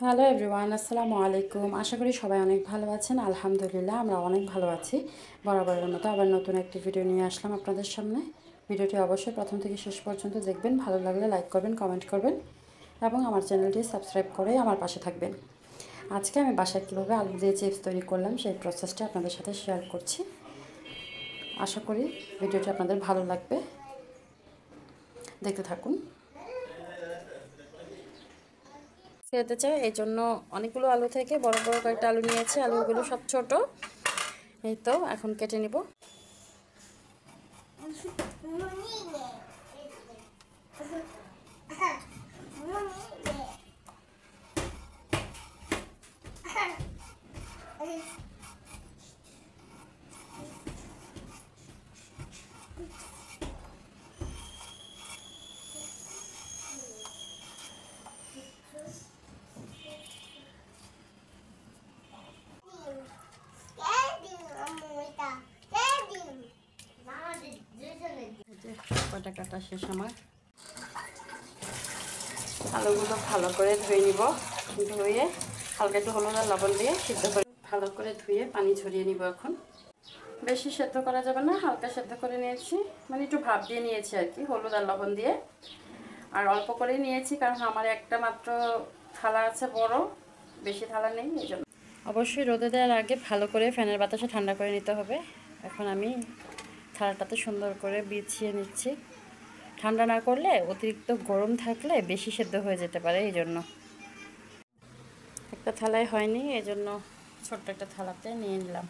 Hello everyone, আসসালামু আলাইকুম। আশা করি সবাই অনেক ভালো আছেন। আলহামদুলিল্লাহ আমরা অনেক ভালো আছি। বরাবরের মতো আবার নতুন একটি ভিডিও নিয়ে আসলাম আপনাদের সামনে। ভিডিওটি অবশ্যই প্রথম থেকে শেষ পর্যন্ত দেখবেন। ভালো লাগলে লাইক করবেন, কমেন্ট করবেন এবং আমার চ্যানেলটি সাবস্ক্রাইব করে আমার পাশে থাকবেন। আজকে আমি বাসায় কীভাবে আলু দিয়ে চিপস তৈরি করলাম সেই প্রসেসটা আপনাদের সাথে শেয়ার করছি। আশা করি ভিডিওটি আপনাদের ভালো লাগবে, দেখতে থাকুন। খেতে চাই এই জন্য অনেকগুলো আলু থেকে বড় বড় কয়েকটা আলু নিয়েছি। আলুগুলো সব ছোট। এই তো এখন কেটে নিব। কটা কাটা শেষ আমার। আলুগুলো ভালো করে ধুয়ে নিব। ধুয়ে হালকা একটু হলুদ আর লবণ দিয়ে সিদ্ধ করে ভালো করে ধুয়ে পানি ঝরিয়ে নিব। এখন বেশি সেদ্ধ করা যাবে না, হালকা সেদ্ধ করে নিয়েছি, মানে একটু ভাপ দিয়ে নিয়েছি আর কি, হলুদ আর লবণ দিয়ে। আর অল্প করেই নিয়েছি কারণ আমার একটা মাত্র থালা আছে বড়, বেশি থালা নেই এই জন্য। অবশ্যই রোদে দেওয়ার আগে ভালো করে ফ্যানের বাতাসে ঠান্ডা করে নিতে হবে। এখন আমি থালাটাতে সুন্দর করে বিছিয়ে নিচ্ছি। ঠান্ডা না করলে অতিরিক্ত গরম থাকলে বেশি সেদ্ধ হয়ে যেতে পারে, এই জন্য। একটা থালায় হয়নি, এই জন্য ছোট্ট একটা থালাতে নিয়ে নিলাম।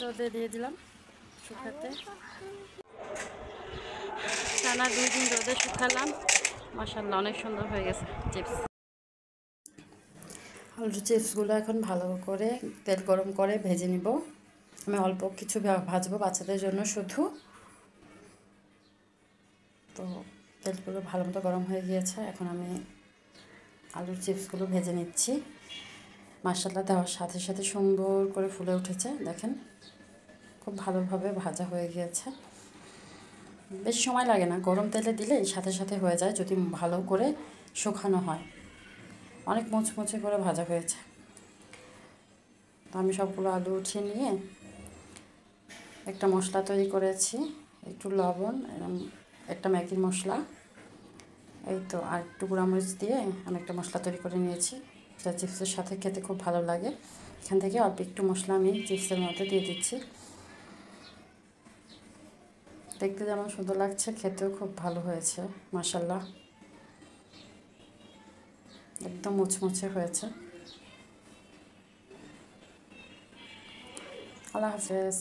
রোদে দিয়ে দিলাম শুকাতে। টানা 2 দিন রোদে শুকালাম, মাশাআল্লাহ অনেক সুন্দর হয়ে গেছে চিপস। আলুর চিপসগুলো এখন ভালো করে তেল গরম করে ভেজে নিব। আমি অল্প কিছু ভাজবো বাচ্চাদের জন্য শুধু। তো তেলগুলো ভালো মতো গরম হয়ে গিয়েছে, এখন আমি আলুর চিপসগুলো ভেজে নিচ্ছি। মাশাআল্লাহ দেওয়ার সাথে সাথে সুন্দর করে ফুলে উঠেছে, দেখেন খুব ভালোভাবে ভাজা হয়ে গিয়েছে। বেশি সময় লাগে না, গরম তেলে দিলে সাথে সাথে হয়ে যায় যদি ভালো করে শুকানো হয়। অনেক মুচমুচে করে ভাজা হয়েছে। তো আমি সবগুলো আলু উঠিয়ে নিয়ে একটা মশলা তৈরি করেছি, একটু লবণ, একটা ম্যাগির মশলা, এই তো আর একটু গুঁড়ামরিচ দিয়ে আমি একটা মশলা তৈরি করে নিয়েছি, যা চিপসের সাথে খেতে খুব ভালো লাগে। এখান থেকে অল্প একটু মশলা আমি চিপসের মধ্যে দিয়ে দিচ্ছি। দেখতে যেমন সুন্দর লাগছে, খেতেও খুব ভালো হয়েছে মাশাআল্লাহ, একদম মুচমুচে হয়েছে। আল্লাহ হাফেজ।